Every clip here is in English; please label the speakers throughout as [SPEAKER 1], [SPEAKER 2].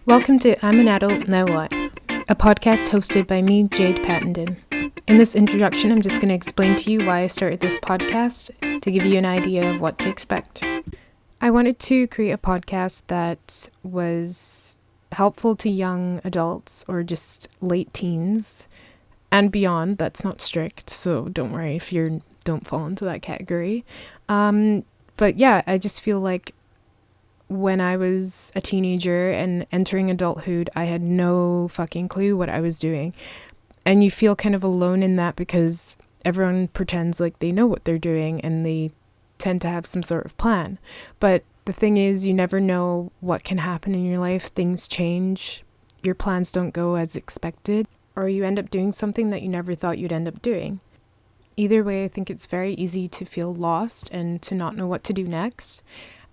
[SPEAKER 1] Welcome to I'm an Adult, Now What? A podcast hosted by me, Jade Pattenden. In this introduction, I'm just going to explain to you why I started this podcast to give you an idea of what to expect. I wanted to create a podcast that was helpful to young adults or just late teens and beyond. That's not strict, so don't worry if you don't fall into that category. But yeah, I just feel like when I was a teenager and entering adulthood, I had no fucking clue what I was doing. And you feel kind of alone in that because everyone pretends like they know what they're doing and they tend to have some sort of plan. But the thing is, you never know what can happen in your life. Things change. Your plans don't go as expected, or you end up doing something that you never thought you'd end up doing. Either way, I think it's very easy to feel lost and to not know what to do next.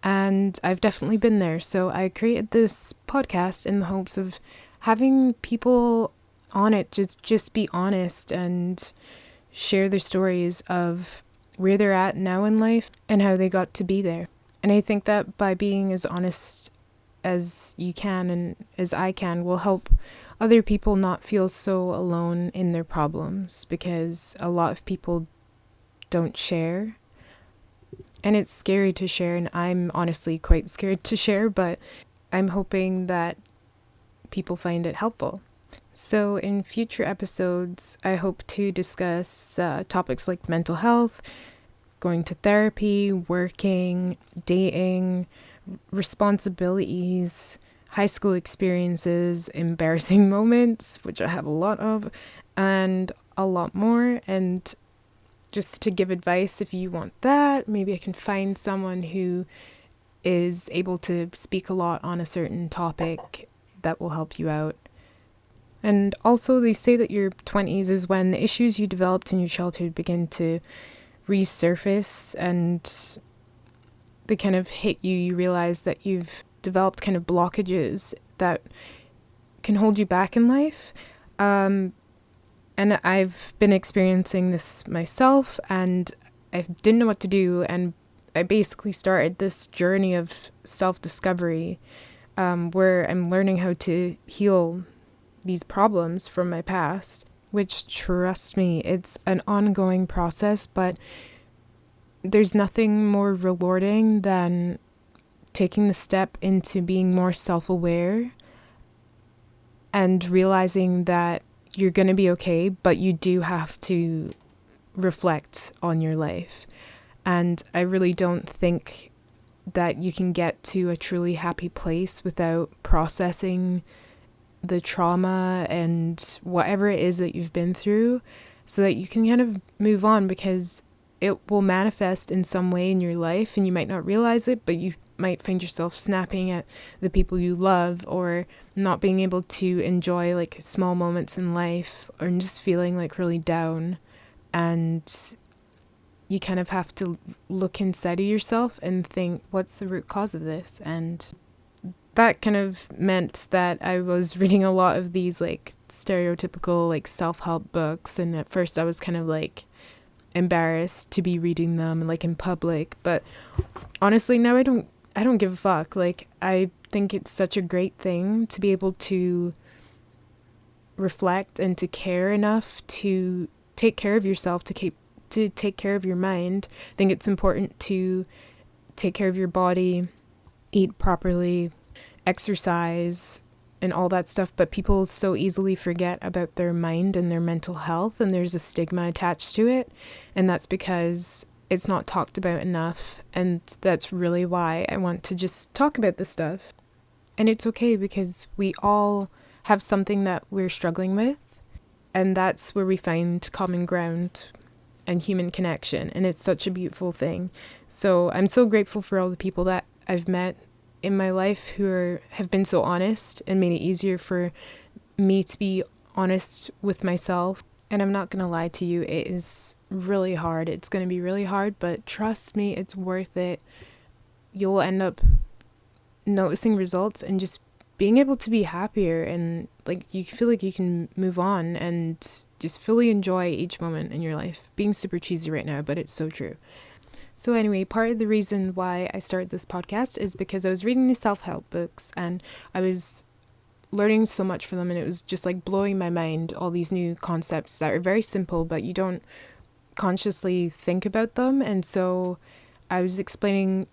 [SPEAKER 1] And I've definitely been there. So I created this podcast in the hopes of having people on it just be honest and share their stories of where they're at now in life and how they got to be there. And I think that by being as honest as you can and as I can will help other people not feel so alone in their problems, because a lot of people don't share. And it's scary to share, and I'm honestly quite scared to share, but I'm hoping that people find it helpful. So in future episodes, I hope to discuss topics like mental health, going to therapy, working, dating, responsibilities, high school experiences, embarrassing moments, which I have a lot of, and a lot more. And just to give advice if you want that, maybe I can find someone who is able to speak a lot on a certain topic that will help you out. And also they say that your 20s is when the issues you developed in your childhood begin to resurface and they kind of hit you. You realize that you've developed kind of blockages that can hold you back in life. And I've been experiencing this myself, and I didn't know what to do, and I basically started this journey of self-discovery where I'm learning how to heal these problems from my past, which, trust me, it's an ongoing process, but there's nothing more rewarding than taking the step into being more self-aware and realizing that you're going to be okay, but you do have to reflect on your life. And I really don't think that you can get to a truly happy place without processing the trauma and whatever it is that you've been through so that you can kind of move on, because it will manifest in some way in your life and you might not realize it, but you might find yourself snapping at the people you love or not being able to enjoy like small moments in life, or just feeling like really down. And you kind of have to look inside of yourself and think, what's the root cause of this? And that kind of meant that I was reading a lot of these like stereotypical like self-help books, and at first I was kind of like embarrassed to be reading them like in public, but honestly now I don't give a fuck. Like, I think it's such a great thing to be able to reflect and to care enough to take care of yourself, to take care of your mind. I think it's important to take care of your body, eat properly, exercise, and all that stuff, but people so easily forget about their mind and their mental health, and there's a stigma attached to it, and that's because it's not talked about enough. And that's really why I want to just talk about this stuff. And it's okay, because we all have something that we're struggling with, and that's where we find common ground and human connection, and it's such a beautiful thing. So I'm so grateful for all the people that I've met in my life who have been so honest and made it easier for me to be honest with myself. And I'm not going to lie to you, it is really hard. It's going to be really hard, but trust me, it's worth it. You'll end up noticing results and just being able to be happier, and like you feel like you can move on and just fully enjoy each moment in your life. Being super cheesy right now, but it's so true. So anyway, part of the reason why I started this podcast is because I was reading these self-help books, and I was learning so much from them, and it was just like blowing my mind, all these new concepts that are very simple, but you don't consciously think about them. And so I was explaining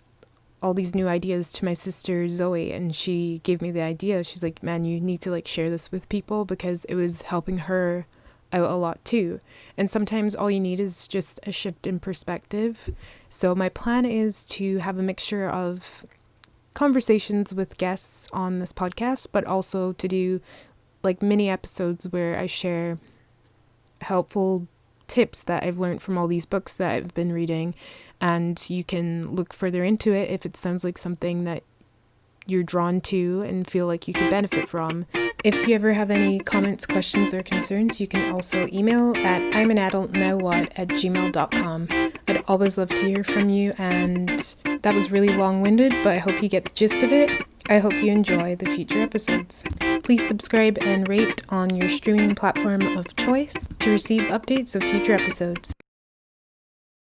[SPEAKER 1] all these new ideas to my sister Zoe, and she gave me the idea. She's like, man, you need to like share this with people, because it was helping her out a lot too. And sometimes all you need is just a shift in perspective. So my plan is to have a mixture of conversations with guests on this podcast, but also to do like mini episodes where I share helpful tips that I've learned from all these books that I've been reading, and you can look further into it if it sounds like something that you're drawn to and feel like you could benefit from. If you ever have any comments, questions, or concerns, you can also email at imanadultnowwhat@gmail.com. I'd always love to hear from you, and that was really long-winded, but I hope you get the gist of it. I hope you enjoy the future episodes. Please subscribe and rate on your streaming platform of choice to receive updates of future episodes.